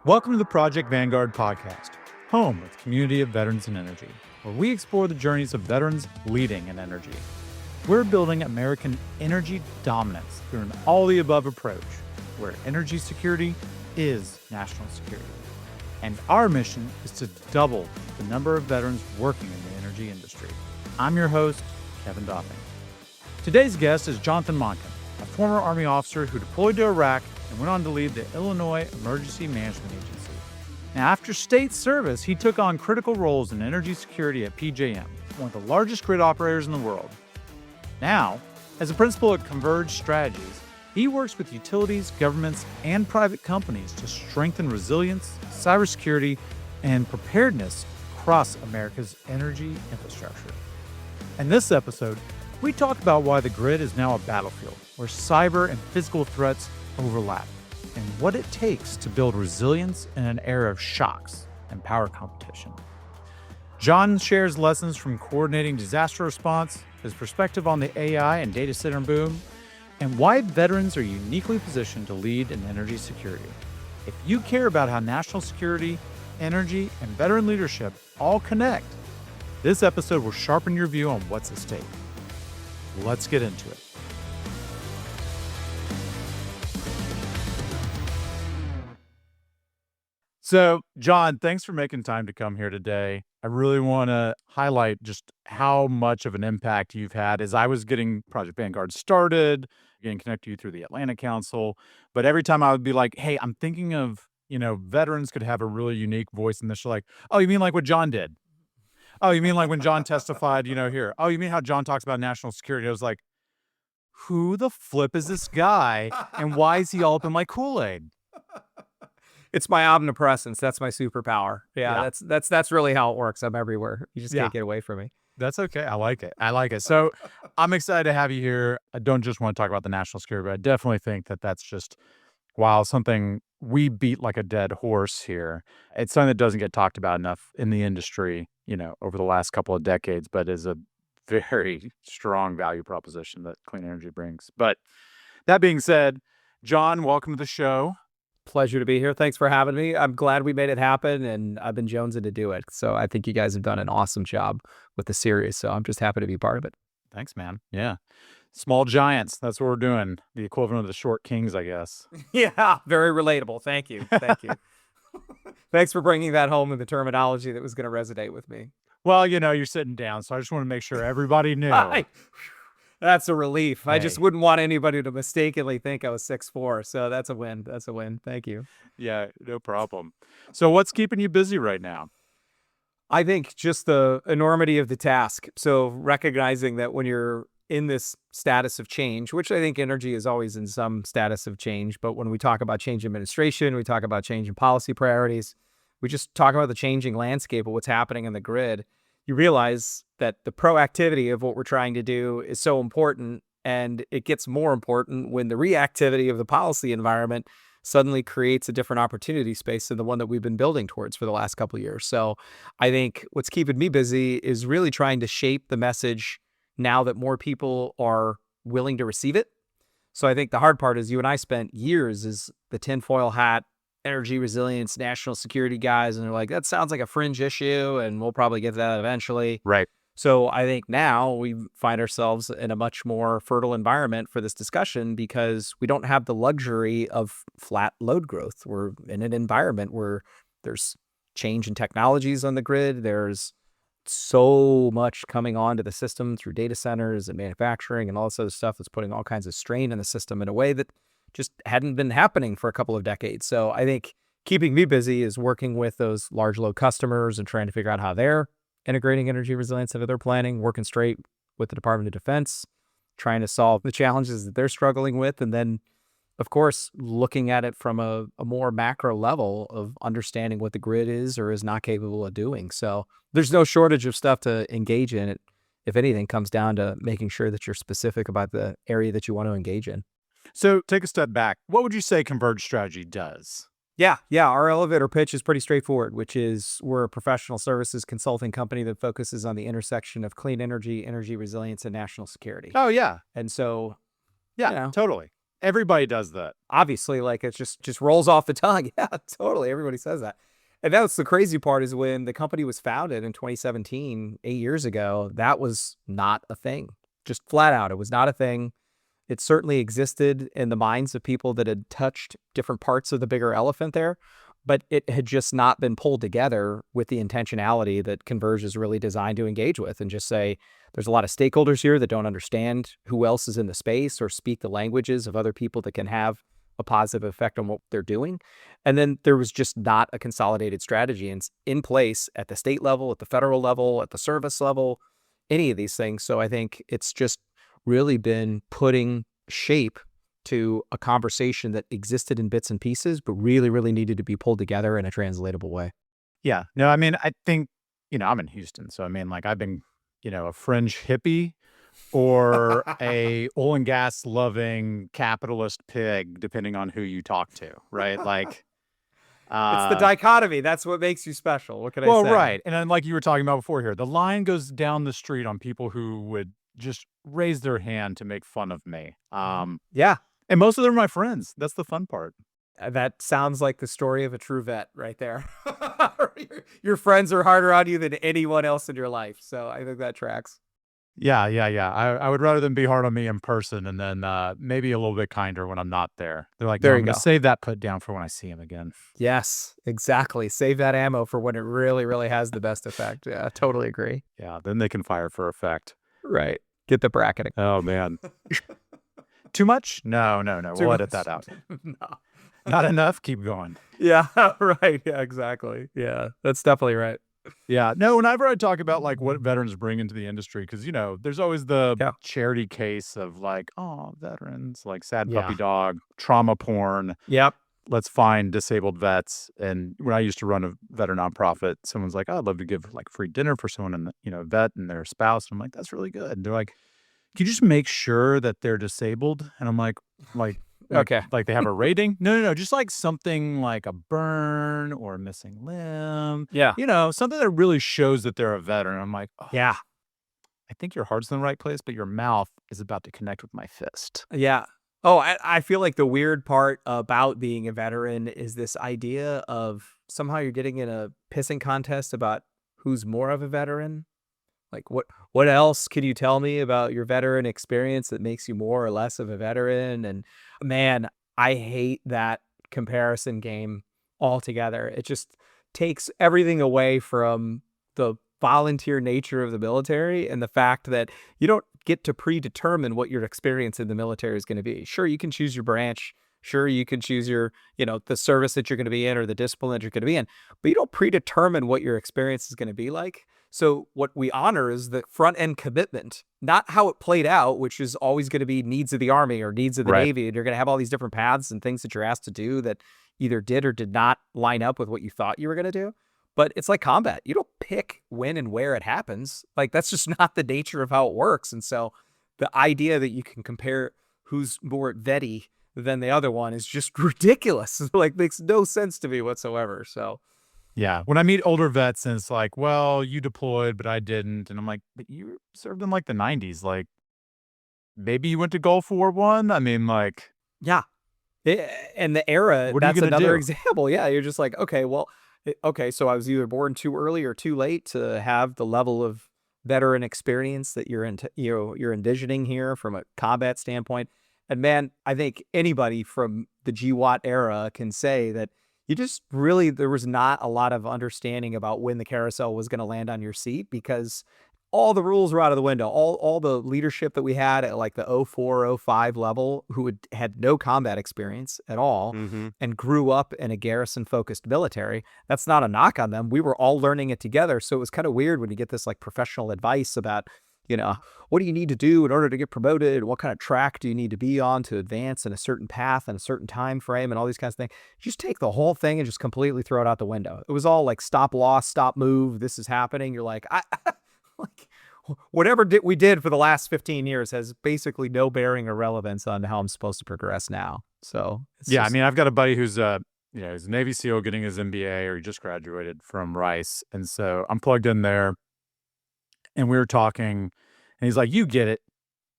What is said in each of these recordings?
Welcome to the Project Vanguard podcast, home of the community of veterans in energy, where we explore the journeys of veterans leading in energy. We're building American energy dominance through an all-the-above approach, where energy security is national security. And our mission is to double the number of veterans working in the energy industry. I'm your host, Kevin Doffing. Today's guest is Jonathon Monken, a former Army officer who deployed to Iraq and went on to lead the Illinois Emergency Management Agency. Now, after state service, he took on critical roles in energy security at PJM, one of the largest grid operators in the world. Now, as a principal at Converge Strategies, he works with utilities, governments, and private companies to strengthen resilience, cybersecurity, and preparedness across America's energy infrastructure. In this episode, we talk about why the grid is now a battlefield where cyber and physical threats overlap, and what it takes to build resilience in an era of shocks and power competition. John shares lessons from coordinating disaster response, his perspective on the AI and data center boom, and why veterans are uniquely positioned to lead in energy security. If you care about how national security, energy, and veteran leadership all connect, this episode will sharpen your view on what's at stake. Let's get into it. So, John, thanks for making time to come here today. I really want to highlight just how much of an impact you've had as I was getting Project Vanguard started, getting connected to you through the Atlanta Council. But every time I would be like, hey, I'm thinking of, veterans could have a really unique voice in this. You're like, oh, you mean like what John did? Oh, you mean like when John testified, here? Oh, you mean how John talks about national security? I was like, who the flip is this guy? And why is he all up in my Kool-Aid? It's my omnipresence. That's my superpower. Yeah. That's really how it works. I'm everywhere. You just can't get away from me. That's okay. I like it. So I'm excited to have you here. I don't just want to talk about the national security, but I definitely think that that's just, while something we beat like a dead horse here, it's something that doesn't get talked about enough in the industry, over the last couple of decades, but is a very strong value proposition that clean energy brings. But that being said, John, welcome to the show. Pleasure to be here. Thanks for having me. I'm glad we made it happen, and I've been jonesing to do it. So I think you guys have done an awesome job with the series. So I'm just happy to be part of it. Thanks, man. Yeah. Small giants. That's what we're doing. The equivalent of the short kings, I guess. Yeah. Very relatable. Thank you. Thank you. Thanks for bringing that home in the terminology that was going to resonate with me. Well, you're sitting down, so I just want to make sure everybody knew. That's a relief. Hey. I just wouldn't want anybody to mistakenly think I was 6'4". So that's a win. That's a win. Thank you. Yeah, no problem. So what's keeping you busy right now? I think just the enormity of the task. So recognizing that when you're in this status of change, which I think energy is always in some status of change, but when we talk about change in administration, we talk about change in policy priorities, we just talk about the changing landscape of what's happening in the grid, you realize that the proactivity of what we're trying to do is so important, and it gets more important when the reactivity of the policy environment suddenly creates a different opportunity space than the one that we've been building towards for the last couple of years. So I think what's keeping me busy is really trying to shape the message now that more people are willing to receive it. So I think the hard part is you and I spent years as the tinfoil hat, energy resilience, national security guys, and they're like, that sounds like a fringe issue, and we'll probably get to that eventually. Right. So I think now we find ourselves in a much more fertile environment for this discussion because we don't have the luxury of flat load growth. We're in an environment where there's change in technologies on the grid. There's so much coming onto the system through data centers and manufacturing and all this other stuff that's putting all kinds of strain in the system in a way that just hadn't been happening for a couple of decades. So I think keeping me busy is working with those large load customers and trying to figure out how they're integrating energy resilience into their planning, working straight with the Department of Defense, trying to solve the challenges that they're struggling with. And then, of course, looking at it from a more macro level of understanding what the grid is or is not capable of doing. So there's no shortage of stuff to engage in. It, if anything, comes down to making sure that you're specific about the area that you want to engage in. So take a step back. What would you say Converge Strategy does? Yeah. Our elevator pitch is pretty straightforward, which is we're a professional services consulting company that focuses on the intersection of clean energy, energy resilience, and national security. Oh, yeah. And so, Yeah, totally. Everybody does that. Obviously, like it just rolls off the tongue. Yeah, totally. Everybody says that. And that's the crazy part is when the company was founded in 2017, 8 years ago, that was not a thing. Just flat out, it was not a thing. It certainly existed in the minds of people that had touched different parts of the bigger elephant there, but it had just not been pulled together with the intentionality that Converge is really designed to engage with and just say, there's a lot of stakeholders here that don't understand who else is in the space or speak the languages of other people that can have a positive effect on what they're doing. And then there was just not a consolidated strategy in place at the state level, at the federal level, at the service level, any of these things. So I think it's just really been putting shape to a conversation that existed in bits and pieces, but really, really needed to be pulled together in a translatable way. Yeah. No, I mean, I think, I'm in Houston. So, I mean, like I've been, a fringe hippie or a oil and gas loving capitalist pig, depending on who you talk to, right? Like, It's the dichotomy. That's what makes you special. What can I well, say? right. And then like you were talking about before here, the line goes down the street on people who would just raise their hand to make fun of me. Yeah. And most of them are my friends. That's the fun part. That sounds like the story of a true vet right there. Your friends are harder on you than anyone else in your life. So I think that tracks. Yeah. I would rather them be hard on me in person and then maybe a little bit kinder when I'm not there. They're like, no, There I'm you going go. to save that put down for when I see him again. Yes, exactly. Save that ammo for when it really, really has the best effect. Yeah, totally agree. Yeah, then they can fire for effect. Right. Get the bracketing. Oh, man. Too much? No. We'll edit that out. No. Not enough? Keep going. Yeah, right. Yeah, exactly. Yeah, that's definitely right. Yeah. No, whenever I talk about like what veterans bring into the industry, because, there's always the Yeah. charity case of like, oh, veterans, like sad Yeah. puppy dog, trauma porn. Yep. Let's find disabled vets. And when I used to run a veteran nonprofit, someone's like, oh, I'd love to give like free dinner for someone and, vet and their spouse. And I'm like, that's really good. And they're like, can you just make sure that they're disabled? And I'm like, Okay. like they have a rating? No. Just like something like a burn or a missing limb. Yeah. Something that really shows that they're a veteran. I'm like, oh, Yeah. I think your heart's in the right place, but your mouth is about to connect with my fist. Yeah. Oh, I feel like the weird part about being a veteran is this idea of somehow you're getting in a pissing contest about who's more of a veteran. Like what else can you tell me about your veteran experience that makes you more or less of a veteran? And man, I hate that comparison game altogether. It just takes everything away from the volunteer nature of the military and the fact that you don't get to predetermine what your experience in the military is going to be. Sure, you can choose your branch. Sure, you can choose your, the service that you're going to be in or the discipline that you're going to be in, but you don't predetermine what your experience is going to be like. So what we honor is the front end commitment, not how it played out, which is always going to be needs of the Army or needs of the Right. Navy. And you're going to have all these different paths and things that you're asked to do that either did or did not line up with what you thought you were going to do. But it's like combat. You don't pick when and where it happens. Like that's just not the nature of how it works. And so the idea that you can compare who's more vetty than the other one is just ridiculous. Like makes no sense to me whatsoever. So Yeah. When I meet older vets and it's like, well, you deployed, but I didn't. And I'm like, but you served in like the 90s. Like maybe you went to Gulf War One. I mean, like, yeah. And the era, What are you that's gonna another do? example. Yeah. You're just like, okay, well, okay. So I was either born too early or too late to have the level of veteran experience that you're envisioning here from a combat standpoint. And man, I think anybody from the GWAT era can say that there was not a lot of understanding about when the carousel was going to land on your seat because all the rules were out of the window. All the leadership that we had at like the 04, 05 level who had no combat experience at all Mm-hmm. and grew up in a garrison focused military. That's not a knock on them. We were all learning it together. So it was kind of weird when you get this like professional advice about, what do you need to do in order to get promoted? What kind of track do you need to be on to advance in a certain path and a certain time frame and all these kinds of things? Just take the whole thing and just completely throw it out the window. It was all like stop loss, stop move. This is happening. You're like, like whatever we did for the last 15 years has basically no bearing or relevance on how I'm supposed to progress now. So I mean, I've got a buddy who's he's a Navy SEAL getting his MBA or he just graduated from Rice. And so I'm plugged in there and we were talking and he's like, you get it.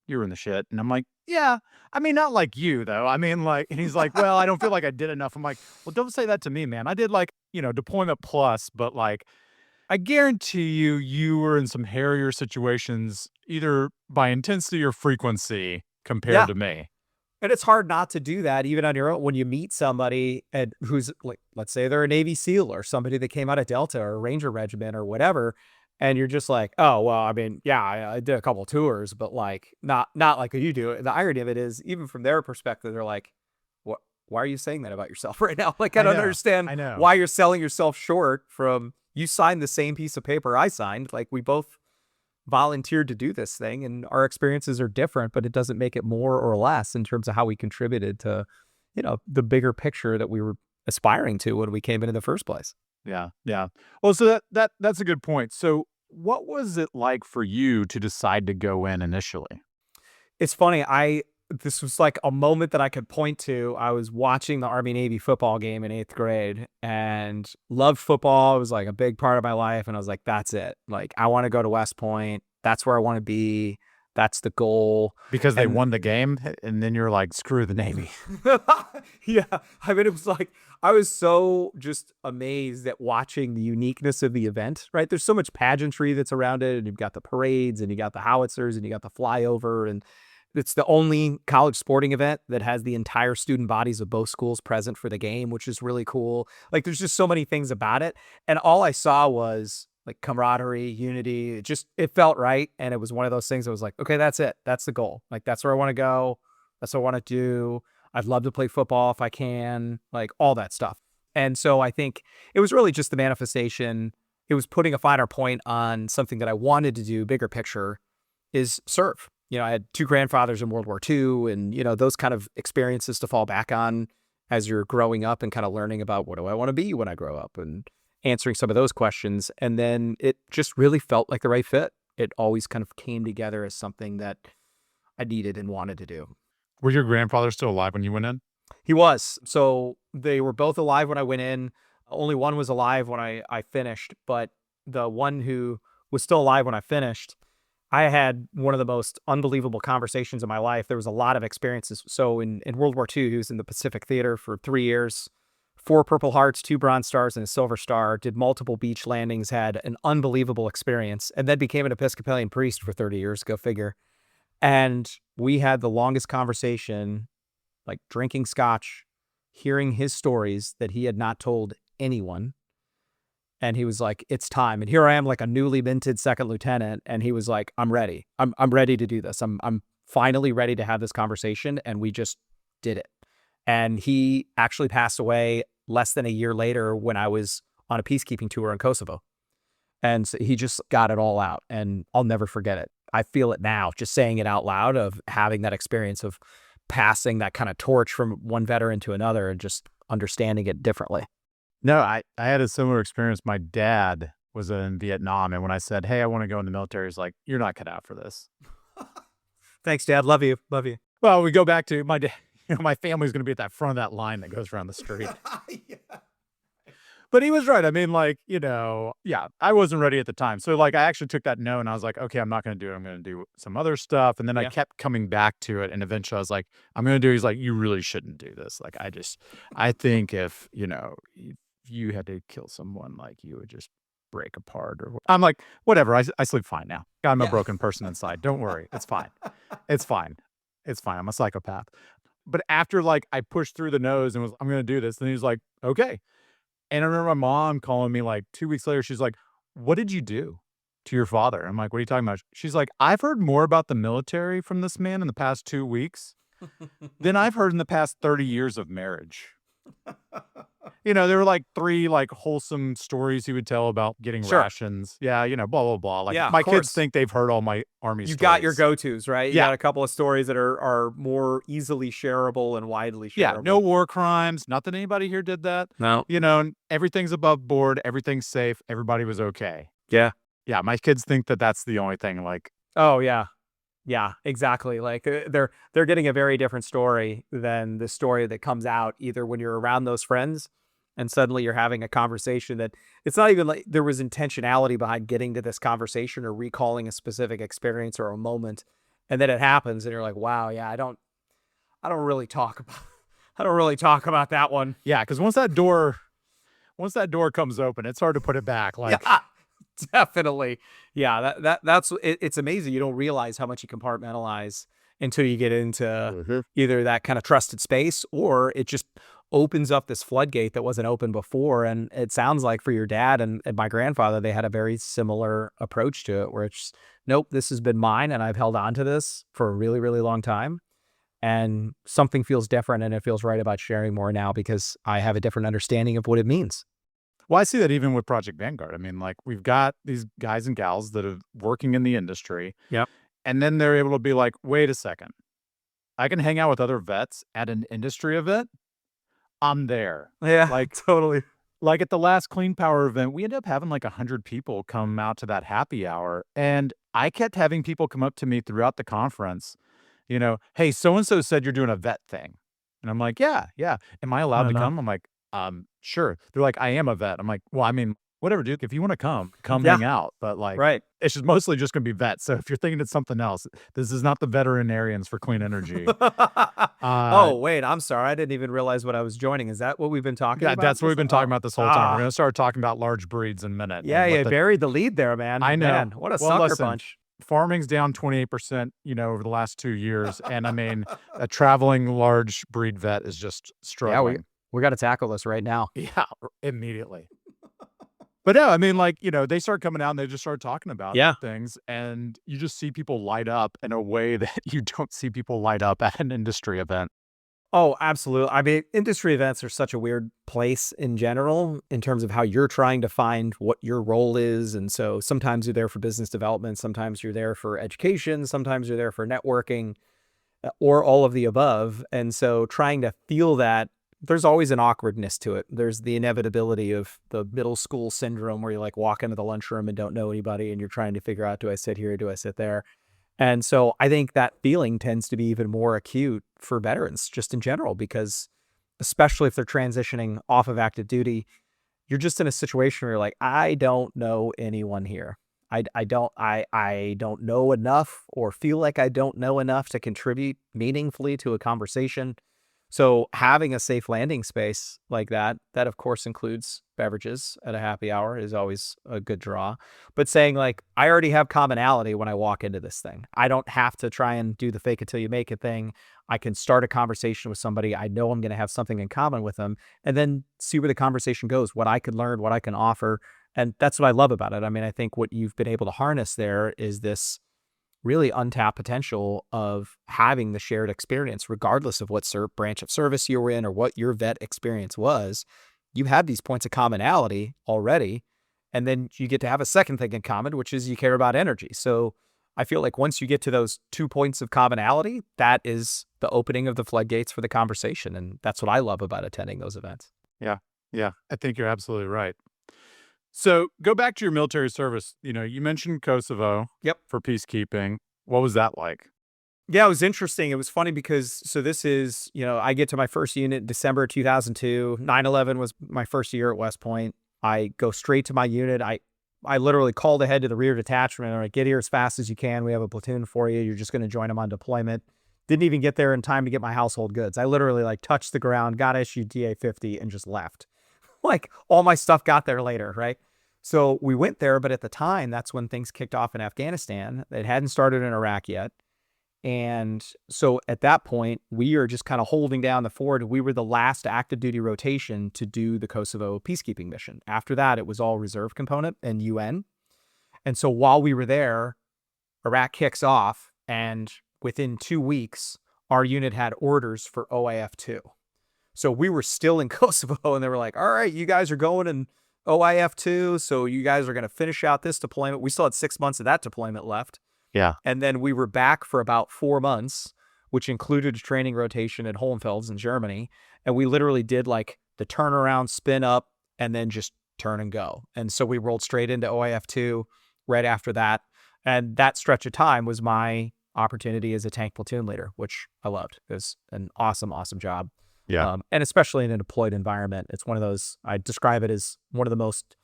You're in the shit. And I'm like, Yeah. I mean, not like you though. I mean, like, and he's like, well, I don't feel like I did enough. I'm like, well, don't say that to me, man. I did like, deployment plus, but like, I guarantee you, you were in some hairier situations, either by intensity or frequency compared Yeah. to me. And it's hard not to do that even on your own when you meet somebody and who's like, let's say they're a Navy SEAL or somebody that came out of Delta or Ranger Regiment or whatever. And you're just like, oh, well, I mean, yeah, I did a couple tours, but like not like you do. And the irony of it is, even from their perspective, they're like, what, why are you saying that about yourself right now? Like, I I don't know. understand I know. why you're selling yourself short from you signed the same piece of paper I signed. Like we both volunteered to do this thing and our experiences are different, but it doesn't make it more or less in terms of how we contributed to, the bigger picture that we were aspiring to when we came in the first place. Yeah. Yeah. Well, so that's a good point. So what was it like for you to decide to go in initially? It's funny, this was like a moment that I could point to. I was watching the Army Navy football game in 8th grade and loved football. It was like a big part of my life. And I was like, that's it. Like, I want to go to West Point. That's where I want to be. That's the goal. Because they And won the game, and then you're like, screw the Navy. yeah, I mean, it was like, I was so just amazed at watching the uniqueness of the event, right? There's so much pageantry that's around it. And you've got the parades and you got the howitzers and you got the flyover. And it's the only college sporting event that has the entire student bodies of both schools present for the game, which is really cool. Like there's just so many things about it. And all I saw was like camaraderie, unity. It felt right. And it was one of those things that was like, okay, that's it. That's the goal. Like that's where I want to go. That's what I want to do. I'd love to play football if I can, like all that stuff. And so I think it was really just the manifestation. It was putting a finer point on something that I wanted to do, bigger picture, is serve. I had two grandfathers in World War II and, those kind of experiences to fall back on as you're growing up and kind of learning about what do I want to be when I grow up and answering some of those questions. And then it just really felt like the right fit. It always kind of came together as something that I needed and wanted to do. Were your grandfathers still alive when you went in? He was. So they were both alive when I went in. Only one was alive when I finished, but the one who was still alive when I finished, I had one of the most unbelievable conversations of my life. There was a lot of experiences. So in World War II, he was in the Pacific Theater for 3 years, 4 Purple Hearts, 2 Bronze Stars, and a Silver Star, did multiple beach landings, had an unbelievable experience, and then became an Episcopalian priest for 30 years, go figure. And we had the longest conversation, like drinking scotch, hearing his stories that he had not told anyone. And he was like, it's time. And here I am, like a newly minted second lieutenant. And he was like, I'm ready. I'm ready to do this. I'm finally ready to have this conversation. And we just did it. And he actually passed away less than a year later when I was on a peacekeeping tour in Kosovo. And so he just got it all out. And I'll never forget it. I feel it now, just saying it out loud, of having that experience of passing that kind of torch from one veteran to another and just understanding it differently. No, I had a similar experience. My dad was in Vietnam, and when I said, hey, I want to go in the military, he's like, you're not cut out for this. Thanks, Dad. Love you. Love you. Well, we go back to my dad. My family's going to be at that front of that line that goes around the street. Yeah. But he was right. I mean, like, yeah, I wasn't ready at the time. So, like, I actually took that no and I was like, okay, I'm not going to do it. I'm going to do some other stuff. And then I kept coming back to it. And eventually I was like, I'm going to do it. He's like, you really shouldn't do this. Like, I think if you had to kill someone, like, you would just break apart. Or I'm like, whatever. I sleep fine now. I'm a broken person inside. Don't worry. It's fine. It's fine. It's fine. I'm a psychopath. But after, like, I pushed through the nose and was, I'm going to do this. Then he was like, okay. And I remember my mom calling me like 2 weeks later. She's like, what did you do to your father? I'm like, what are you talking about? She's like, I've heard more about the military from this man in the past 2 weeks than I've heard in the past 30 years of marriage. There were like 3 like wholesome stories he would tell about getting rations. Yeah, blah, blah, blah. Like my kids think they've heard all my Army stories. You got your go-tos, right? You got a couple of stories that are more easily shareable and widely shareable. Yeah, no war crimes. Not that anybody here did that. No. And everything's above board. Everything's safe. Everybody was okay. Yeah. Yeah, my kids think that that's the only thing. Like, oh, yeah. Yeah, exactly. Like they're getting a very different story than the story that comes out either when you're around those friends and suddenly you're having a conversation that it's not even like there was intentionality behind getting to this conversation or recalling a specific experience or a moment. And then it happens and you're like, wow, yeah, I don't really talk about I don't really talk about that one. Yeah, because once that door comes open, it's hard to put it back. Like, Yeah, definitely. Yeah, that's it's amazing. You don't realize how much you compartmentalize until you get into either that kind of trusted space, or it just opens up this floodgate that wasn't open before. And it sounds like for your dad and my grandfather, they had a very similar approach to it, where it's nope, this has been mine, and I've held on to this for a really, really long time. And something feels different, and it feels right about sharing more now because I have a different understanding of what it means. well, I see that even with Project Vanguard. I mean, like, we've got these guys and gals that are working in the industry, Yep. and then they're able to be like, wait a second, I can hang out with other vets at an industry event. I'm there. Yeah, Like, totally. like at the last Clean Power event, we ended up having like 100 people come out to that happy hour. And I kept having people come up to me throughout the conference, hey, so and so said you're doing a vet thing. And I'm like, yeah, yeah. Am I allowed I to know. come? I'm like, sure. They're like, I am a vet. I'm like, well, I mean, whatever, Duke. If you want to come Yeah, hang out. But like, right. it's just mostly just going to be vets. So if you're thinking it's something else, this is not the veterinarians for clean energy. Uh, Oh, wait, I'm sorry. I didn't even realize what I was joining. Is that what we've been talking yeah, about that's what we've been talking about this whole time. We're going to start talking about large breeds in a minute yeah, and what yeah, the buried the lead there, man. I know. Man, what a Well, sucker listen, punch. farming's down 28%, over the last 2 years, and I mean, a traveling large breed vet is just Yeah, struggling. we got to tackle this right now. Yeah, immediately. But no, I mean, like, they start coming out and they just start talking about Yeah. things, and you just see people light up in a way that you don't see people light up at an industry event. Oh, absolutely. I mean, industry events are such a weird place in general in terms of how you're trying to find what your role is. And so sometimes you're there for business development, sometimes you're there for education, sometimes you're there for networking, or all of the above. And so trying to feel that, there's always an awkwardness to it. There's the inevitability of the middle school syndrome where you like walk into the lunchroom and don't know anybody and you're trying to figure out, do I sit here? Do I sit there? And so I think that feeling tends to be even more acute for veterans just in general, because especially if they're transitioning off of active duty, you're just in a situation where you're like, I don't know anyone here. I don't know enough or feel like I don't know enough to contribute meaningfully to a conversation. So having a safe landing space like that of course includes beverages at a happy hour, is always a good draw. But saying like, I already have commonality when I walk into this thing. I don't have to try and do the fake it till you make it thing. I can start a conversation with somebody. I know I'm going to have something in common with them, and then see where the conversation goes, what I can learn, what I can offer. And that's what I love about it. I mean, I think what you've been able to harness there is this really untapped potential of having the shared experience, regardless of what branch of service you were in or what your vet experience was. You have these points of commonality already, and then you get to have a second thing in common, which is you care about energy. So I feel like once you get to those 2 points of commonality, that is the opening of the floodgates for the conversation. And that's what I love about attending those events. Yeah, yeah, I think you're absolutely right. So go back to your military service. You mentioned Kosovo Yep. for peacekeeping. What was that like? Yeah, it was interesting. It was funny because, so this is, I get to my first unit December 2002. 9/11 was my first year at West Point. I go straight to my unit. I literally called ahead to the rear detachment. I'm like, get here as fast as you can. We have a platoon for you. You're just going to join them on deployment. Didn't even get there in time to get my household goods. I literally like touched the ground, got issued DA-50 and just left. Like all my stuff got there later, right? So we went there, but at the time, that's when things kicked off in Afghanistan. It hadn't started in Iraq yet. And so at that point, we are just kind of holding down the fort. We were the last active duty rotation to do the Kosovo peacekeeping mission. After that, it was all reserve component and UN. And so while we were there, Iraq kicks off, and within 2 weeks, our unit had orders for OIF 2. So we were still in Kosovo, and they were like, all right, you guys are going in OIF 2. So you guys are going to finish out this deployment. We still had 6 months of that deployment left. Yeah. And then we were back for about 4 months, which included a training rotation at Hohenfels in Germany. And we literally did like the turnaround, spin up, and then just turn and go. And so we rolled straight into OIF 2 right after that. And that stretch of time was my opportunity as a tank platoon leader, which I loved. It was an awesome, awesome job. Yeah. And especially in a deployed environment, it's one of those, I describe it as one of the most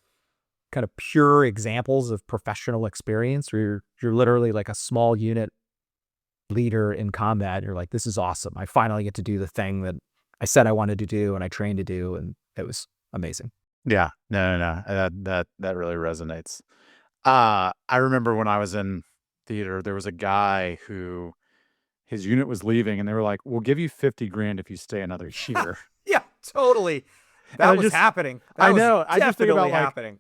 kind of pure examples of professional experience where you're literally like a small unit leader in combat. You're like, this is awesome. I finally get to do the thing that I said I wanted to do and I trained to do. And it was amazing. Yeah. No. That really resonates. I remember when I was in theater, there was a guy who his unit was leaving and they were like, we'll give you 50 grand if you stay another year. Yeah, totally. And That I was just- happening. I That was know. I just think about, definitely like, happening.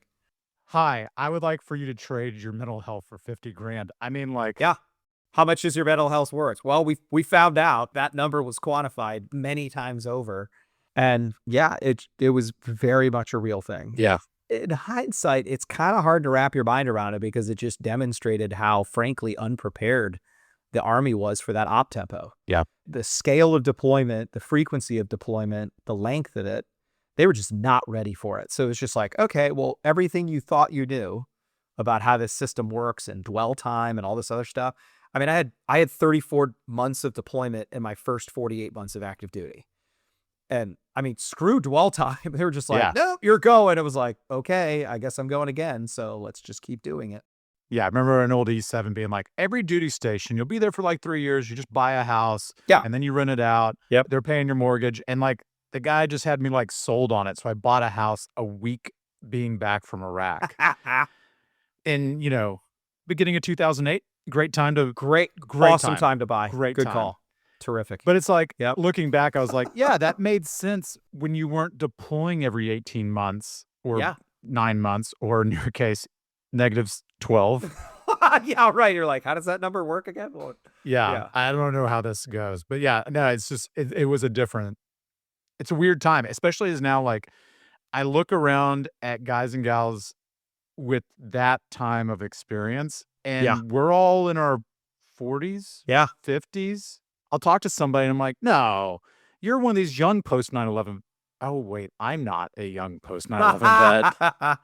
Hi, I would like for you to trade your mental health for 50 grand. I mean, like, Yeah. How much is your mental health worth? Well, we found out that number was quantified many times over. And yeah, it was very much a real thing. yeah, In hindsight, it's kind of hard to wrap your mind around it because it just demonstrated how, frankly, unprepared the Army was for that op tempo. yeah, The scale of deployment, the frequency of deployment, the length of it, they were just not ready for it. So it's just like, okay, well, everything you thought you knew about how this system works and dwell time and all this other stuff. I mean, I had 34 months of deployment in my first 48 months of active duty. And I mean, screw dwell time. They were just like, Yeah. nope, you're going. It was like, okay, I guess I'm going again. So let's just keep doing it. yeah. I remember an old E7 being like, every duty station, you'll be there for like 3 years. You just buy a house, Yeah. and then you rent it out. Yep. They're paying your mortgage, and like the guy just had me like sold on it. So I bought a house a week being back from Iraq, and beginning of 2008, great time to Great, Great awesome time. time to buy. Great Good time. call. Terrific. But it's like, Yep. looking back, I was like, yeah, that made sense when you weren't deploying every 18 months or Yeah. 9 months, or in your case, -12. Yeah, right. You're like, how does that number work again? Well, Yeah, Yeah. I don't know how this goes. But yeah, no, it's just, it was it's a weird time, especially as now, like, I look around at guys and gals with that time of experience, and Yeah. we're all in our 40s, Yeah. 50s. I'll talk to somebody and I'm like, no, you're one of these young post 9/11. Oh, wait, I'm not a young post 9/11 vet.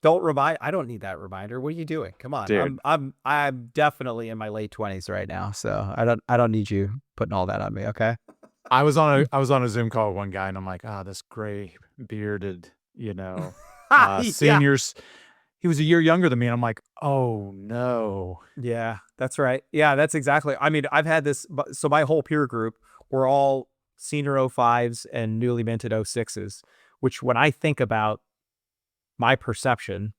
Don't remind. I don't need that reminder. What are you doing? Come on. Dude. I'm definitely in my late 20s right now. So I don't need you putting all that on me. Okay. I was on a Zoom call with one guy and I'm like, this gray bearded, Yeah. seniors. He was a year younger than me. And I'm like, oh no. Yeah, that's right. Yeah, that's exactly. I mean, I've had this. So my whole peer group, we're all senior 05s and newly minted 06s, which when I think about my perception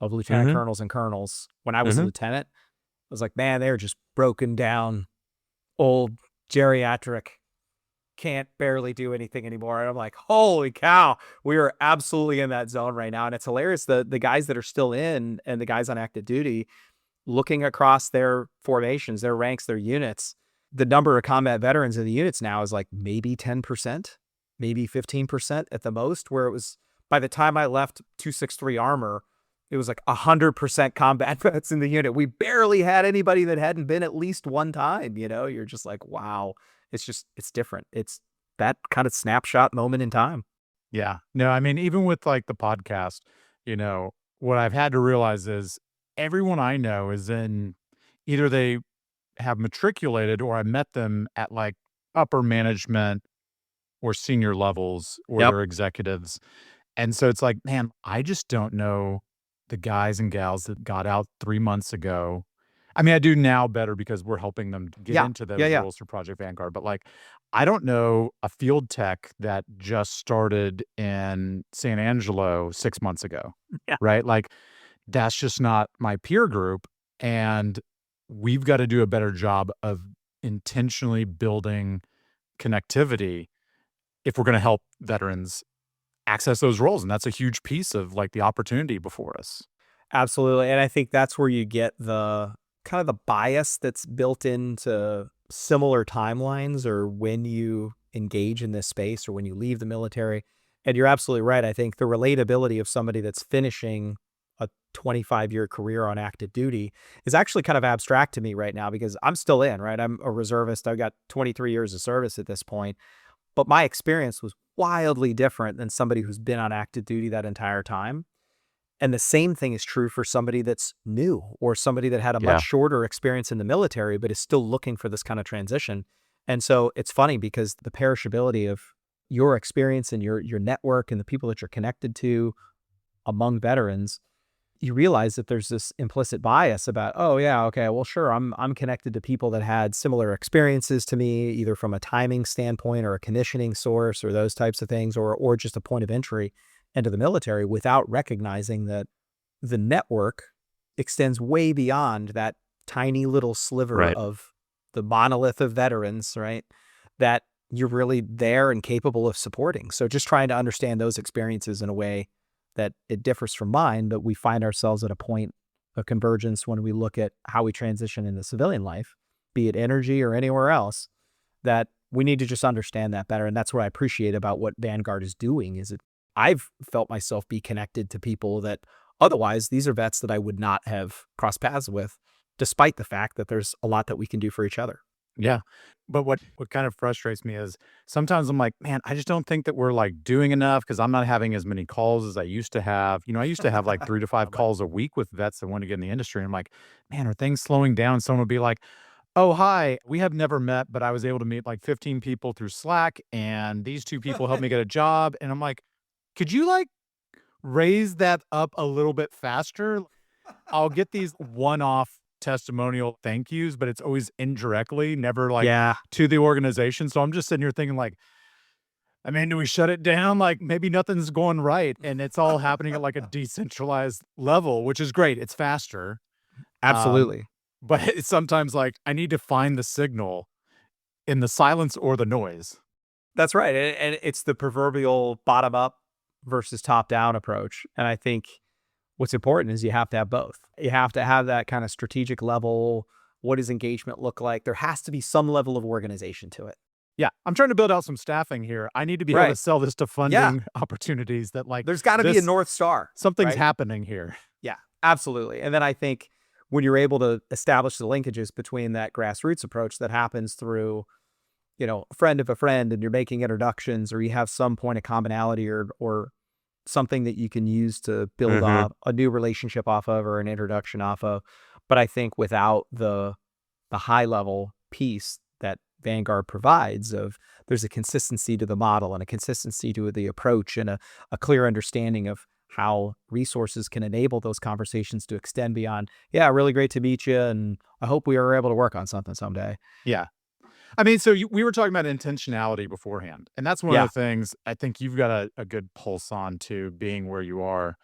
of lieutenant Mhm. colonels and colonels, when I was a Mhm. lieutenant, I was like, man, they're just broken down, old, geriatric, can't barely do anything anymore. And I'm like, holy cow, we are absolutely in that zone right now. And it's hilarious. The guys that are still in and the guys on active duty, looking across their formations, their ranks, their units, the number of combat veterans in the units now is like maybe 10%, maybe 15% at the most, where it was by the time I left 263 Armor, it was like 100% combat vets in the unit. We barely had anybody that hadn't been at least one time, You're just like, wow, it's different. It's that kind of snapshot moment in time. Yeah. No, I mean, even with like the podcast, what I've had to realize is everyone I know is in either they have matriculated or I met them at like upper management or senior levels or Yep. they're executives. And so it's like, man, I just don't know the guys and gals that got out 3 months ago. I mean, I do now better because we're helping them get Yeah. into those Yeah. roles through Project Vanguard. But like, I don't know a field tech that just started in San Angelo 6 months ago. Yeah. Right? Like, that's just not my peer group. And we've got to do a better job of intentionally building connectivity if we're going to help veterans access those roles. And that's a huge piece of like the opportunity before us. Absolutely. And I think that's where you get the kind of the bias that's built into similar timelines or when you engage in this space or when you leave the military. And you're absolutely right. I think the relatability of somebody that's finishing a 25-year career on active duty is actually kind of abstract to me right now because I'm still in, right? I'm a reservist. I've got 23 years of service at this point. But my experience was wildly different than somebody who's been on active duty that entire time. And the same thing is true for somebody that's new or somebody that had a Yeah. much shorter experience in the military, but is still looking for this kind of transition. And so it's funny because the perishability of your experience and your network and the people that you're connected to among veterans, you realize that there's this implicit bias about, oh yeah, okay, well sure, I'm connected to people that had similar experiences to me, either from a timing standpoint or a conditioning source or those types of things, or just a point of entry into the military, without recognizing that the network extends way beyond that tiny little sliver Right. of the monolith of veterans, right? That you're really there and capable of supporting. So just trying to understand those experiences in a way that it differs from mine, but we find ourselves at a point of convergence when we look at how we transition into civilian life, be it energy or anywhere else, that we need to just understand that better. And that's what I appreciate about what Vanguard is doing is that I've felt myself be connected to people that otherwise these are vets that I would not have crossed paths with, despite the fact that there's a lot that we can do for each other. Yeah. But what kind of frustrates me is sometimes I'm like, man, I just don't think that we're like doing enough because I'm not having as many calls as I used to have. I used to have like 3 to 5 Love it. calls a week with vets that want to get in the industry. And I'm like, man, are things slowing down? Someone would be like, oh, hi, we have never met, but I was able to meet like 15 people through Slack, and these 2 people helped me get a job. And I'm like, could you like raise that up a little bit faster? I'll get these one-off testimonial thank yous, but it's always indirectly, never like Yeah. to the organization. So I'm just sitting here thinking like, I mean, do we shut it down? Like maybe nothing's going right and it's all happening at like a decentralized level, which is great. It's faster. Um, Absolutely. but it's sometimes like I need to find the signal in the silence or the noise. That's right. And it's the proverbial bottom up versus top down approach. And I think what's important is you have to have both. You have to have that kind of strategic level. What does engagement look like? There has to be some level of organization to it. Yeah, I'm trying to build out some staffing here. I need to be able to Right. sell this to Yeah. funding opportunities that like There's got to be a this North Star, something's right? happening here. Yeah, absolutely. And then I think when you're able to establish the linkages between that grassroots approach that happens through, a friend of a friend and you're making introductions or you have some point of commonality or something that you can use to build Mhm. a new relationship off of or an introduction off of. But I think without the high level piece that Vanguard provides of there's a consistency to the model and a consistency to the approach and a clear understanding of how resources can enable those conversations to extend beyond, yeah, really great to meet you. And I hope we are able to work on something someday. Yeah. I mean, so we were talking about intentionality beforehand, and that's one of Yeah. the things I think you've got a good pulse on to being where you are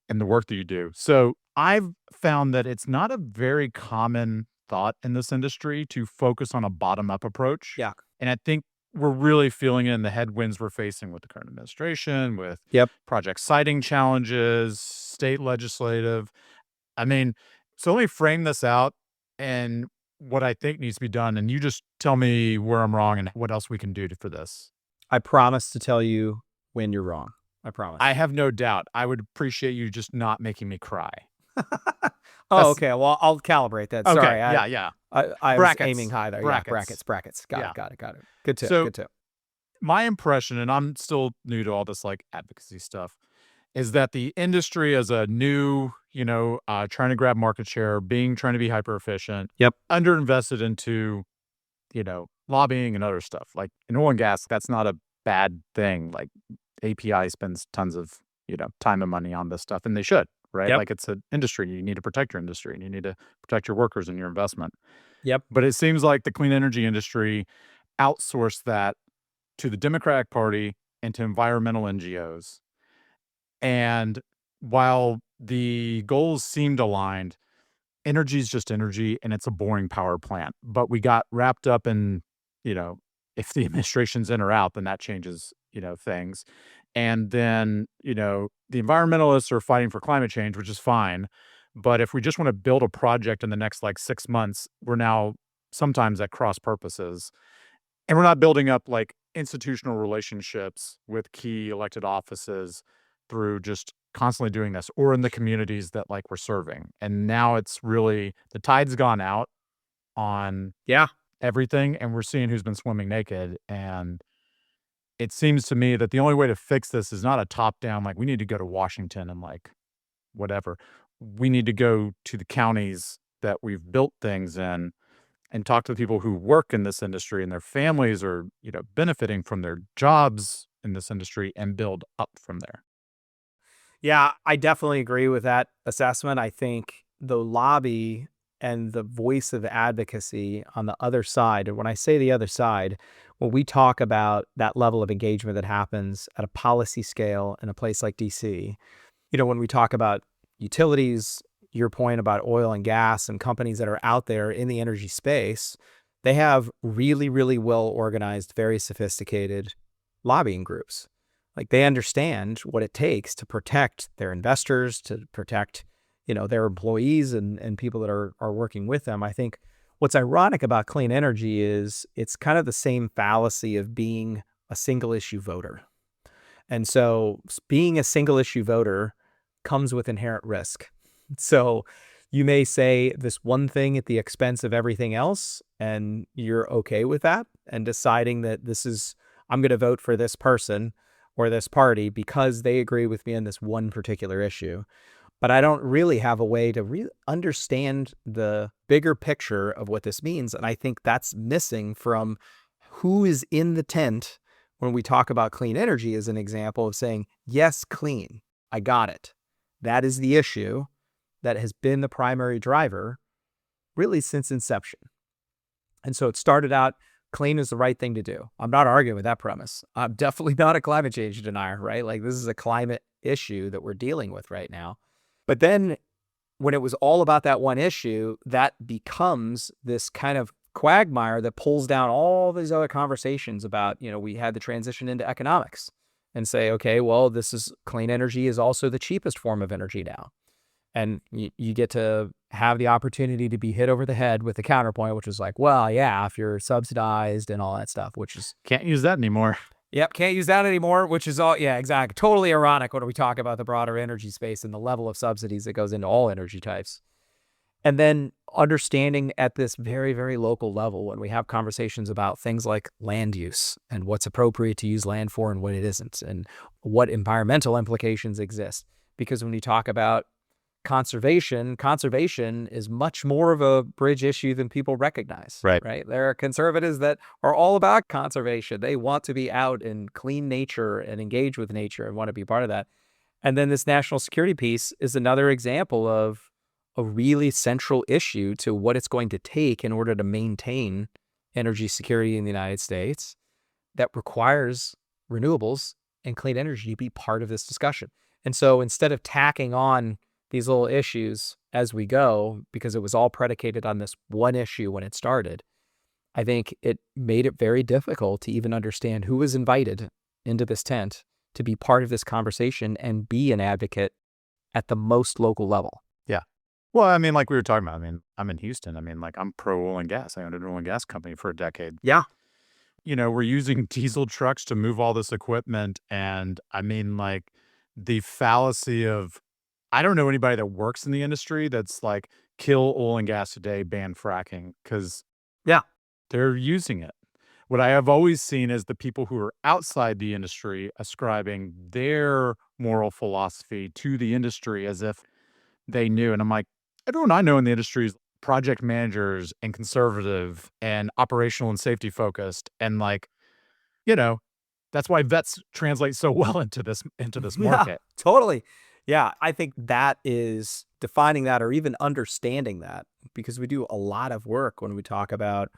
and the work that you do. So I've found that it's not a very common thought in this industry to focus on a bottom up approach. Yeah. And I think we're really feeling it in the headwinds we're facing with the current administration, with Yep. project siting challenges, state legislative. I mean, so let me frame this out and what I think needs to be done, and you just tell me where I'm wrong and what else we can do for this. I promise to tell you when you're wrong. I I promise. have no doubt. I would appreciate you just not making me cry. Oh, That's okay. Well, I'll calibrate that. okay. Sorry. Yeah, yeah. I was aiming Brackets. high there. Yeah. Brackets. Brackets. Got Yeah. it. Got it. Got it. Good tip. So Good tip. my impression, and I'm still new to all this like advocacy stuff, is that the industry as a new, trying to grab market share, trying to be hyper efficient, Yep. underinvested into lobbying and other stuff. Like in oil and gas, that's not a bad thing. Like API spends tons of, time and money on this stuff, and they should, right? Yep. Like it's an industry. You need to protect your industry and you need to protect your workers and your investment. Yep. But it seems like the clean energy industry outsourced that to the Democratic Party and to environmental NGOs. And while the goals seemed aligned, energy is just energy and it's a boring power plant. But we got wrapped up in, you know, if the administration's in or out, then that changes, things. And then, the environmentalists are fighting for climate change, which is fine. But if we just want to build a project in the next like 6 months, we're now sometimes at cross purposes. And we're not building up like institutional relationships with key elected offices through just constantly doing this or in the communities that like we're serving. And now it's really the tide's gone out on Yeah. everything and we're seeing who's been swimming naked. And it seems to me that the only way to fix this is not a top down, like we need to go to Washington and like whatever. We need to go to the counties that we've built things in and talk to the people who work in this industry and their families are, benefiting from their jobs in this industry and build up from there. Yeah, I definitely agree with that assessment. I think the lobby and the voice of advocacy on the other side, and when I say the other side, when we talk about that level of engagement that happens at a policy scale in a place like DC, when we talk about utilities, your point about oil and gas and companies that are out there in the energy space, they have really, really well organized, very sophisticated lobbying groups. Like they understand what it takes to protect their investors, to protect, their employees and people that are working with them. I think what's ironic about clean energy is it's kind of the same fallacy of being a single issue voter. And so being a single issue voter comes with inherent risk. So you may say this one thing at the expense of everything else, and you're okay with that and deciding that I'm going to vote for this person or this party because they agree with me on this one particular issue. But I don't really have a way to understand the bigger picture of what this means. And I think that's missing from who is in the tent when we talk about clean energy as an example of saying, yes, clean, I got it. That is the issue that has been the primary driver really since inception. And so it started out clean is the right thing to do. I'm not arguing with that premise. I'm definitely not a climate change denier, right? Like this is a climate issue that we're dealing with right now. But then when it was all about that one issue, that becomes this kind of quagmire that pulls down all these other conversations about, we had the transition into economics and say, okay, well, clean energy is also the cheapest form of energy now. And you get to have the opportunity to be hit over the head with the counterpoint, which is like, well, yeah, if you're subsidized and all that stuff, which is... Can't use that anymore. Yep, can't use that anymore, which is all, yeah, exactly. Totally ironic when we talk about the broader energy space and the level of subsidies that goes into all energy types. And then understanding at this very, very local level when we have conversations about things like land use and what's appropriate to use land for and what it isn't, and what environmental implications exist. Because when you talk about conservation is much more of a bridge issue than people recognize. Right. There are conservatives that are all about conservation. They want to be out in clean nature and engage with nature and want to be part of that. And then this national security piece is another example of a really central issue to what it's going to take in order to maintain energy security in the United States that requires renewables and clean energy to be part of this discussion. And so instead of tacking on these little issues as we go, because it was all predicated on this one issue when it started, I think it made it very difficult to even understand who was invited into this tent to be part of this conversation and be an advocate at the most local level. Yeah. Well, I mean, like we were talking about, I mean, I'm in Houston. I mean, like I'm pro oil and gas. I owned an oil and gas company for a decade. Yeah. We're using diesel trucks to move all this equipment. And I mean, like the fallacy of, I don't know anybody that works in the industry that's like, kill oil and gas today, ban fracking, because they're using it. What I have always seen is the people who are outside the industry ascribing their moral philosophy to the industry as if they knew. And I'm like, everyone I know in the industry is project managers and conservative and operational and safety focused. And like, that's why vets translate so well into this market. Yeah, totally. Yeah, I think that is defining that or even understanding that, because we do a lot of work when we talk about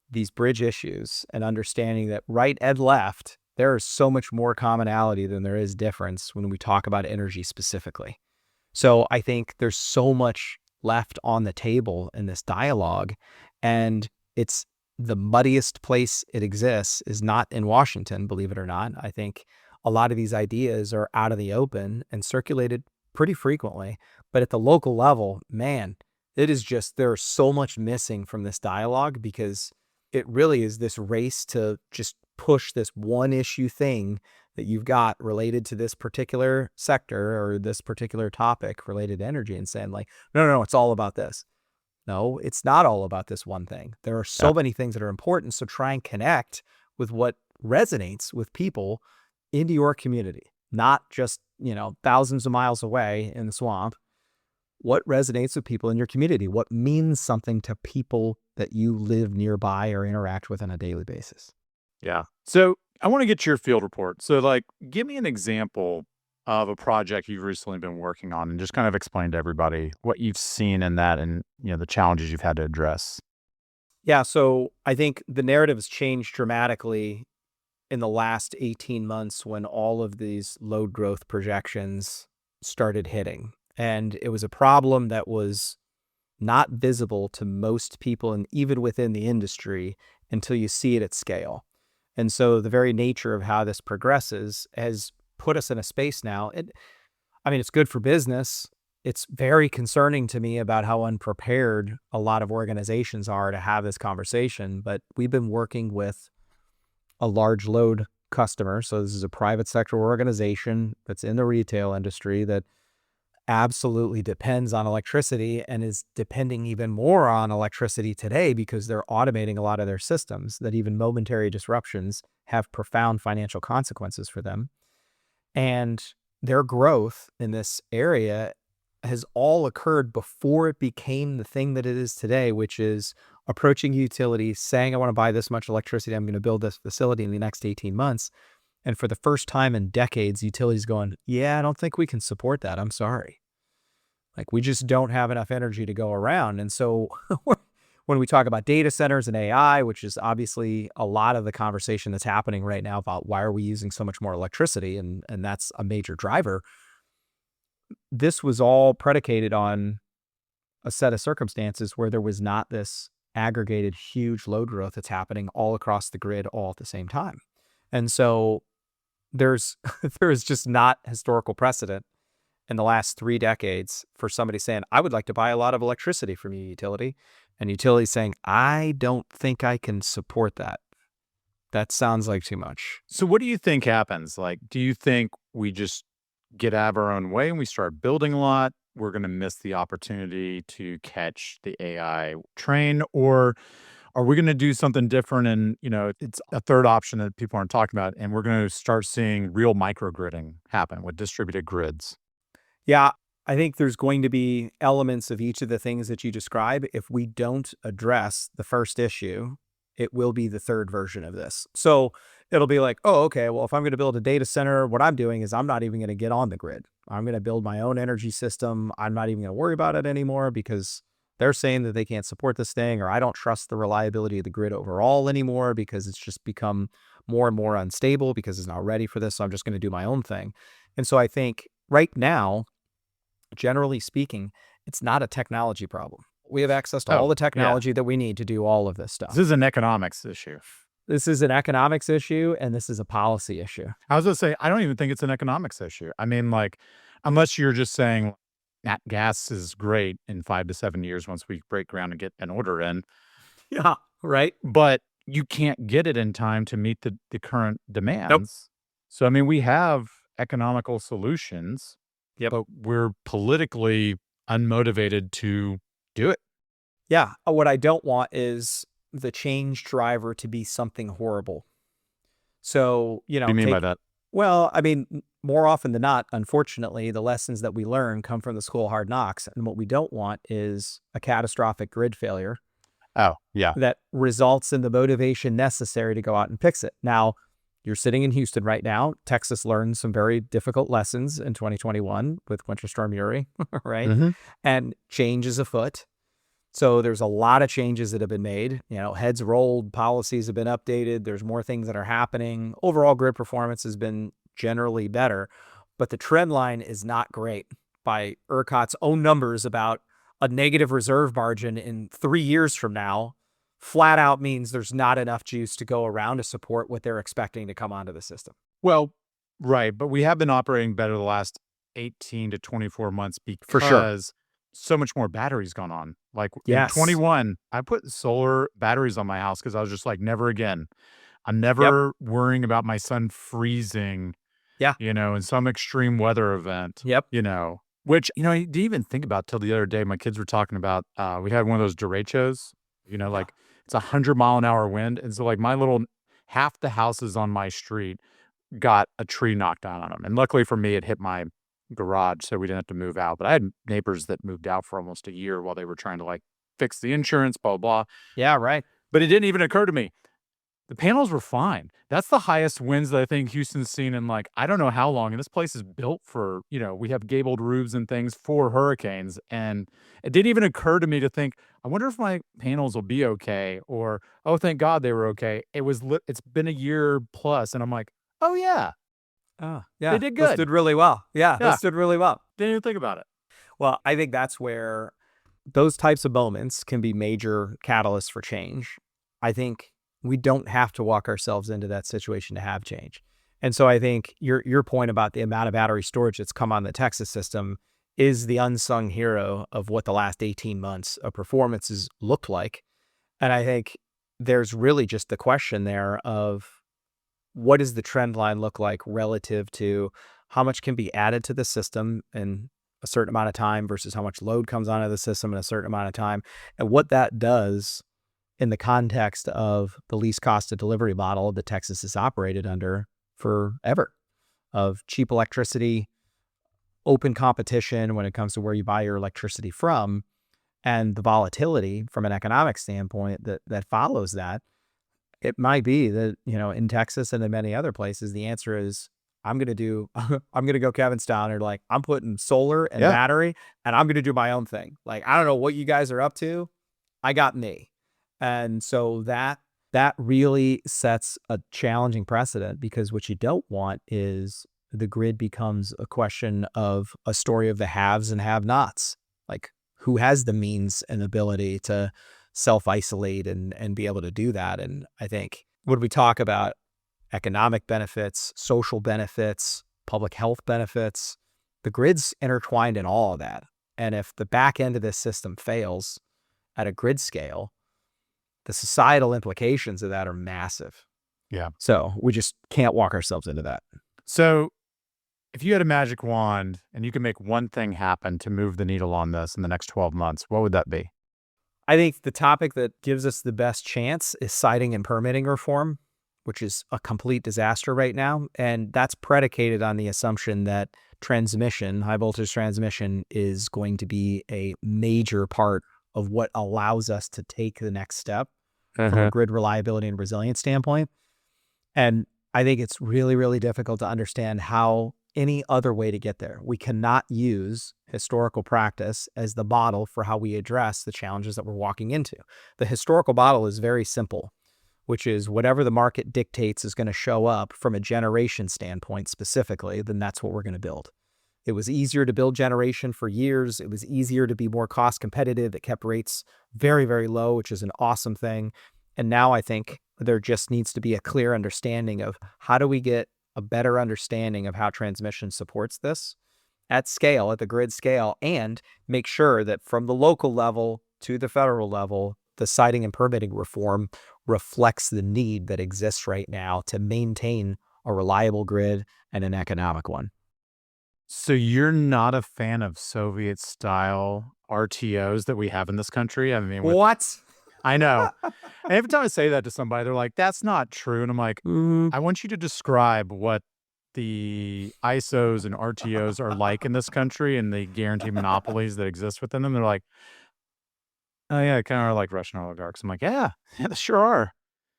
these bridge issues and understanding that right and left, there is so much more commonality than there is difference when we talk about energy specifically. So I think there's so much left on the table in this dialogue, and it's the muddiest place it exists is not in Washington, believe it or not. I think a lot of these ideas are out in the open and circulated pretty frequently, but at the local level, man, there's so much missing from this dialogue, because it really is this race to just push this one issue thing that you've got related to this particular sector or this particular topic related to energy and saying like, no, it's all about this. No, it's not all about this one thing. There are so many things that are important. So try and connect with what resonates with people into your community, not just, thousands of miles away in the swamp. What resonates with people in your community? What means something to people that you live nearby or interact with on a daily basis? Yeah. So I want to get your field report. So like, give me an example of a project you've recently been working on and just kind of explain to everybody what you've seen in that and, the challenges you've had to address. Yeah, so I think the narrative has changed dramatically in the last 18 months when all of these load growth projections started hitting. And it was a problem that was not visible to most people and even within the industry until you see it at scale. And so the very nature of how this progresses has put us in a space now. It's good for business. It's very concerning to me about how unprepared a lot of organizations are to have this conversation. But we've been working with a large load customer. So this is a private sector organization that's in the retail industry that absolutely depends on electricity and is depending even more on electricity today because they're automating a lot of their systems, that even momentary disruptions have profound financial consequences for them. And their growth in this area has all occurred before it became the thing that it is today, which is approaching utilities, saying, I want to buy this much electricity. I'm going to build this facility in the next 18 months. And for the first time in decades, utilities going, yeah, I don't think we can support that. I'm sorry. Like, we just don't have enough energy to go around. And so when we talk about data centers and AI, which is obviously a lot of the conversation that's happening right now about why are we using so much more electricity, and that's a major driver, this was all predicated on a set of circumstances where there was not this aggregated huge load growth that's happening all across the grid all at the same time. And so there's just not historical precedent in the last 3 decades for somebody saying, I would like to buy a lot of electricity from you, utility, and utility saying, I don't think I can support that. That sounds like too much. So what do you think happens? Like, do you think we just get out of our own way and we start building a lot? We're going to miss the opportunity to catch the AI train, or are we going to do something different? And, it's a third option that people aren't talking about. And we're going to start seeing real microgridding happen with distributed grids. Yeah, I think there's going to be elements of each of the things that you describe. If we don't address the first issue, it will be the third version of this. So it'll be like, oh, okay, well, if I'm going to build a data center, what I'm doing is I'm not even going to get on the grid. I'm going to build my own energy system. I'm not even going to worry about it anymore because they're saying that they can't support this thing, or I don't trust the reliability of the grid overall anymore because it's just become more and more unstable because it's not ready for this. So I'm just going to do my own thing. And so I think right now, generally speaking, it's not a technology problem. We have access to all the technology that we need to do all of this stuff. This is an economics issue. This is an economics issue, and this is a policy issue. I was going to say, I don't even think it's an economics issue. I mean, like, unless you're just saying nat gas is great in 5 to 7 years once we break ground and get an order in. Yeah, right. But you can't get it in time to meet the current demands. Nope. So, I mean, we have economical solutions, but we're politically unmotivated to do it. Yeah. What I don't want is the change driver to be something horrible. So, What do you mean by that? Well, I mean, more often than not, unfortunately, the lessons that we learn come from the school of hard knocks. And what we don't want is a catastrophic grid failure. Oh, yeah. That results in the motivation necessary to go out and fix it. Now, you're sitting in Houston right now. Texas learned some very difficult lessons in 2021 with Winter Storm Uri, right? Mm-hmm. And change is afoot. So there's a lot of changes that have been made. Heads rolled, policies have been updated. There's more things that are happening. Overall grid performance has been generally better, but the trend line is not great by ERCOT's own numbers about a negative reserve margin in 3 years from now. Flat out means there's not enough juice to go around to support what they're expecting to come onto the system. Well, right. But we have been operating better the last 18 to 24 months because For sure. so much more batteries gone on. Like Yes. in 21, I put solar batteries on my house because I was just like, never again. I'm never worrying about my son freezing, in some extreme weather event, which, I didn't even think about till the other day. My kids were talking about, we had one of those derechos, like it's 100-mile-an-hour wind. And so like half the houses on my street got a tree knocked down on them. And luckily for me, it hit my garage, so we didn't have to move out. But I had neighbors that moved out for almost a year while they were trying to like fix the insurance, blah, blah, blah. Yeah, right. But it didn't even occur to me. the panels were fine. That's the highest winds that I think Houston's seen in like, I don't know how long. And this place is built for, we have gabled roofs and things for hurricanes. And it didn't even occur to me to think, I wonder if my panels will be okay, or, oh, thank God they were okay. It's been a year plus. And I'm like, oh yeah, Oh, they yeah. did Those good. did really well. Yeah, Yeah. those did really well. Didn't even think about it. Well, I think that's where those types of moments can be major catalysts for change. I think we don't have to walk ourselves into that situation to have change. And so I think your point about the amount of battery storage that's come on the Texas system is the unsung hero of what the last 18 months of performances looked like. And I think there's really just the question there of what does the trend line look like relative to how much can be added to the system in a certain amount of time versus how much load comes onto the system in a certain amount of time, and what that does in the context of the least cost of delivery model that Texas has operated under forever, of cheap electricity, open competition when it comes to where you buy your electricity from, and the volatility from an economic standpoint that follows that. It might be that, in Texas and in many other places, the answer is I'm going to go Kevin Stowner. Like, I'm putting solar and battery, and I'm going to do my own thing. Like, I don't know what you guys are up to. I got me. And so that really sets a challenging precedent, because what you don't want is the grid becomes a question of a story of the haves and have-nots. Like, who has the means and ability to self-isolate and be able to do that? And I think when we talk about economic benefits, social benefits, public health benefits, the grid's intertwined in all of that. And if the back end of this system fails at a grid scale, the societal implications of that are massive. Yeah. So we just can't walk ourselves into that. So if you had a magic wand and you could make one thing happen to move the needle on this in the next 12 months, what would that be? I think the topic that gives us the best chance is siting and permitting reform, which is a complete disaster right now. And that's predicated on the assumption that transmission, high voltage transmission, is going to be a major part of what allows us to take the next step from a grid reliability and resilience standpoint. And I think it's really, really difficult to understand how any other way to get there. We cannot use historical practice as the model for how we address the challenges that we're walking into. The historical model is very simple, which is whatever the market dictates is going to show up from a generation standpoint specifically, then that's what we're going to build. It was easier to build generation for years. It was easier to be more cost competitive. It kept rates very, very low, which is an awesome thing. And now I think there just needs to be a clear understanding of how do we get a better understanding of how transmission supports this at scale, at the grid scale, and make sure that from the local level to the federal level, the siting and permitting reform reflects the need that exists right now to maintain a reliable grid and an economic one. So you're not a fan of Soviet-style RTOs that we have in this country? I mean, What? I know. And every time I say that to somebody, they're like, that's not true. And I'm like, I want you to describe what the ISOs and RTOs are like in this country and the guaranteed monopolies that exist within them. They're like, oh yeah, kind of like Russian oligarchs. I'm like, yeah, they sure are.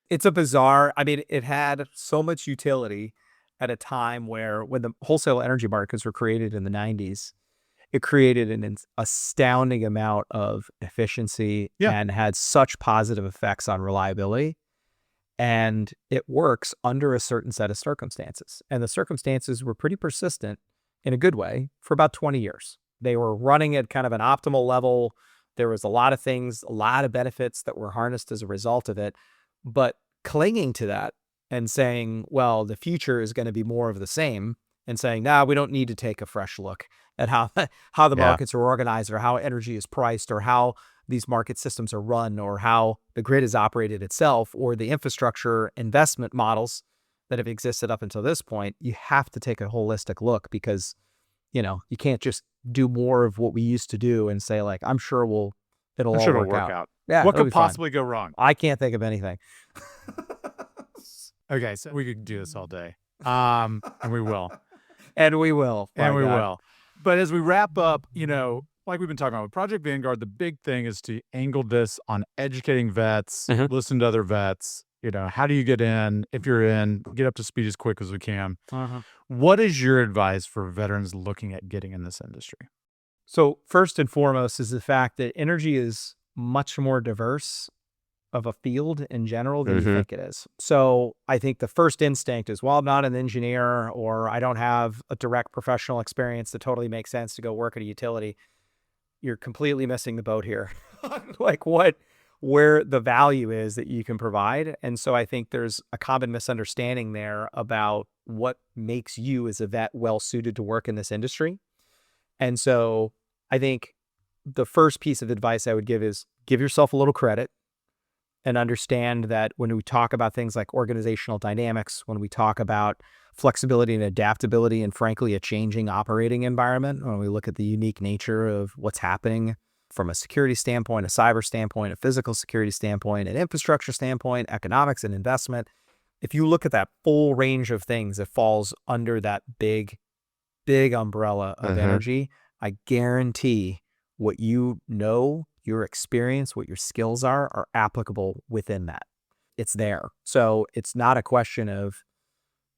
It's a bizarre, I mean, it had so much utility at a time where when the wholesale energy markets were created in the 90s, it created an astounding amount of efficiency and had such positive effects on reliability. And it works under a certain set of circumstances. And the circumstances were pretty persistent in a good way for about 20 years. They were running at kind of an optimal level. There was a lot of things, a lot of benefits that were harnessed as a result of it. But clinging to that and saying, well, the future is going to be more of the same, and saying, nah, we don't need to take a fresh look at how the markets are organized, or how energy is priced, or how these market systems are run, or how the grid is operated itself, or the infrastructure investment models that have existed up until this point. You have to take a holistic look, because, you can't just do more of what we used to do and say, like, I'm sure it'll all work out. Yeah, what could possibly go wrong? I can't think of anything. Okay, so we could do this all day. And we will. And we will. And we will. But as we wrap up, like we've been talking about with Project Vanguard, the big thing is to angle this on educating vets, listen to other vets, How do you get in? If you're in, get up to speed as quick as we can. Uh-huh. What is your advice for veterans looking at getting in this industry? So first and foremost is the fact that energy is much more diverse of a field in general than you Mm-hmm. think it is. So I think the first instinct is, well, I'm not an engineer or I don't have a direct professional experience that totally makes sense to go work at a utility. You're completely missing the boat here. Like where the value is that you can provide. And so I think there's a common misunderstanding there about what makes you as a vet well suited to work in this industry. And so I think the first piece of advice I would give is give yourself a little credit and understand that when we talk about things like organizational dynamics, when we talk about flexibility and adaptability, and frankly, a changing operating environment, when we look at the unique nature of what's happening from a security standpoint, a cyber standpoint, a physical security standpoint, an infrastructure standpoint, economics and investment, if you look at that full range of things that falls under that big umbrella of Uh-huh. energy, I guarantee what your experience, what your skills are applicable within that. It's there. So it's not a question of,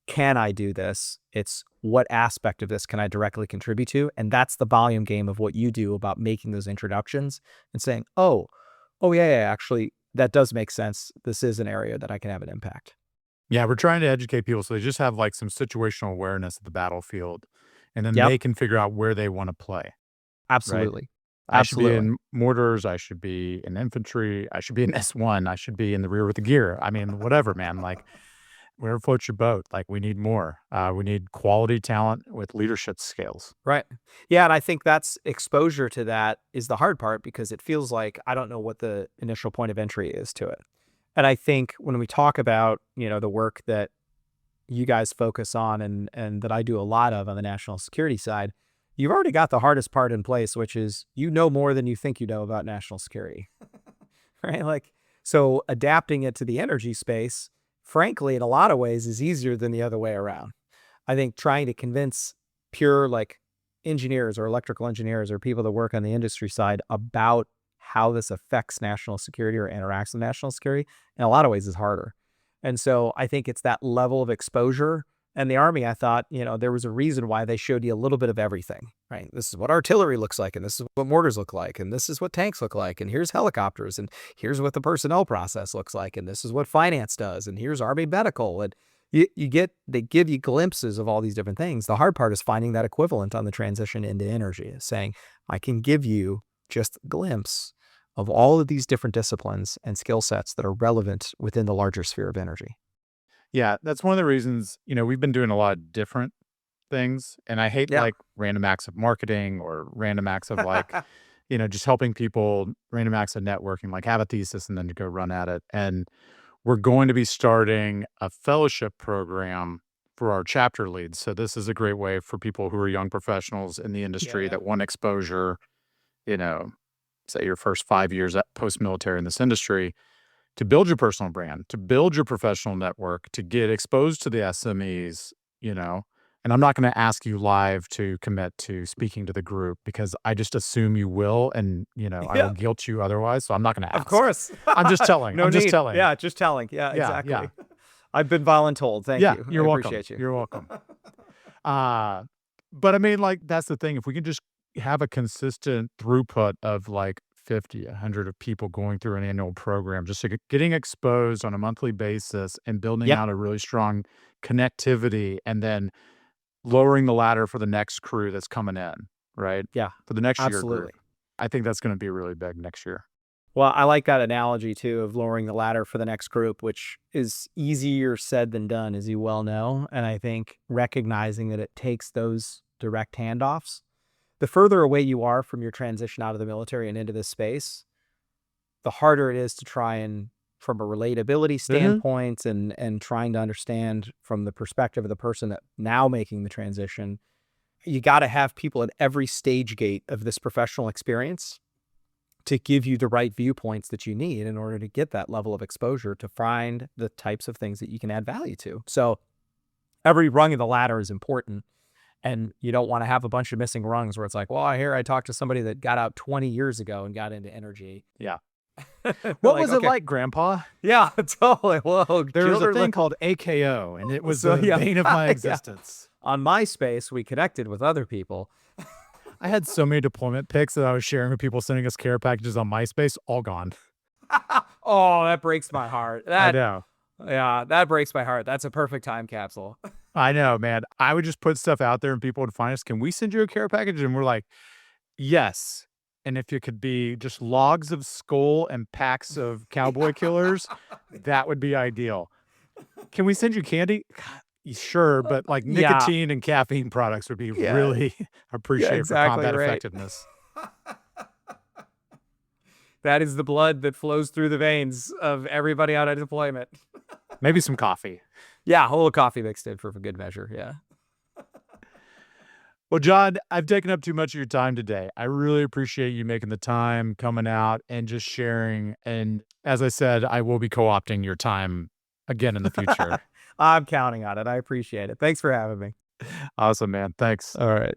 can I do this? It's what aspect of this can I directly contribute to? And that's the volume game of what you do about making those introductions and saying, yeah, actually, that does make sense. This is an area that I can have an impact. Yeah, we're trying to educate people so they just have like some situational awareness of the battlefield, and then Yep. they can figure out where they want to play, right? Absolutely. I should be Absolutely. in mortars. I should be in infantry. I should be in S1. I should be in the rear with the gear. I mean, whatever, man. Like, wherever floats your boat. Like, we need more. We need quality talent with leadership skills. Right. Yeah. And I think that's exposure to that is the hard part because it feels like I don't know what the initial point of entry is to it. And I think when we talk about, the work that you guys focus on and that I do a lot of on the national security side, you've already got the hardest part in place, which is more than you think you know about national security. Right? Like, so adapting it to the energy space, frankly, in a lot of ways is easier than the other way around. I think trying to convince pure like engineers or electrical engineers or people that work on the industry side about how this affects national security or interacts with national security in a lot of ways is harder. And so I think it's that level of exposure. And the Army, I thought, there was a reason why they showed you a little bit of everything, right? This is what artillery looks like, and this is what mortars look like, and this is what tanks look like, and here's helicopters, and here's what the personnel process looks like, and this is what finance does, and here's Army medical. And they give you glimpses of all these different things. The hard part is finding that equivalent on the transition into energy, saying, I can give you just a glimpse of all of these different disciplines and skill sets that are relevant within the larger sphere of energy. Yeah, that's one of the reasons, we've been doing a lot of different things. And I hate Yeah. like random acts of marketing or random acts of like, just helping people, random acts of networking, like have a thesis and then to go run at it. And we're going to be starting a fellowship program for our chapter leads. So this is a great way for people who are young professionals in the industry Yeah. that want exposure, you know, say your first 5 years post-military in this industry, to build your personal brand, to build your professional network, to get exposed to the SMEs, you know. And I'm not going to ask you live to commit to speaking to the group because I just assume you will, and I will Yeah. guilt you otherwise. So I'm not going to Of ask. course. I'm just telling. No I'm just need. telling. Yeah, just telling. Yeah, Yeah, yeah, exactly. I've been voluntold. Thank yeah. you. I You're welcome. appreciate you. You're welcome. Uh, but I mean, like, that's the thing. If we can just have a consistent throughput of like 50, 100 of people going through an annual program, just like getting exposed on a monthly basis and building Yeah. out a really strong connectivity and then lowering the ladder for the next crew that's coming in, right? Yeah. For the next year group. Absolutely. I think that's going to be really big next year. Well, I like that analogy too of lowering the ladder for the next group, which is easier said than done, as you well know. And I think recognizing that it takes those direct handoffs, the further away you are from your transition out of the military and into this space, the harder it is to try and from a relatability Mhm. standpoint and trying to understand from the perspective of the person that now making the transition, you got to have people at every stage gate of this professional experience to give you the right viewpoints that you need in order to get that level of exposure to find the types of things that you can add value to. So every rung of the ladder is important. And you don't want to have a bunch of missing rungs where it's like, well, I talked to somebody that got out 20 years ago and got into energy. Yeah. What was it like, Grandpa? Yeah, totally. Whoa. There was a children thing look- called AKO, and it was So, the yeah. bane of my Yeah. existence. On MySpace, we connected with other people. I had so many deployment pics that I was sharing with people sending us care packages on MySpace, all gone. Oh, that breaks my heart. I know. Yeah, that breaks my heart. That's a perfect time capsule. I know, man. I would just put stuff out there and people would find us. Can we send you a care package? And we're like, yes. And if it could be just logs of skull and packs of cowboy killers, that would be ideal. Can we send you candy? Sure, but like Yeah. nicotine and caffeine products would be really appreciated exactly for combat right. effectiveness. That is the blood that flows through the veins of everybody out of deployment. Maybe some coffee. Yeah, a little coffee mixed in for good measure. Yeah. Well, John, I've taken up too much of your time today. I really appreciate you making the time, coming out, and just sharing. And as I said, I will be co-opting your time again in the future. I'm counting on it. I appreciate it. Thanks for having me. Awesome, man. Thanks. All right.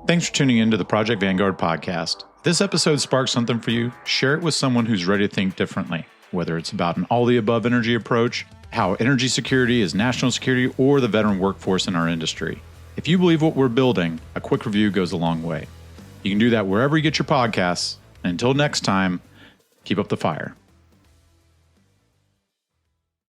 Thanks for tuning in to the Project Vanguard podcast. If this episode sparked something for you, share it with someone who's ready to think differently, whether it's about an all-the-above energy approach, how energy security is national security, or the veteran workforce in our industry. If you believe what we're building, a quick review goes a long way. You can do that wherever you get your podcasts. And until next time, keep up the fire.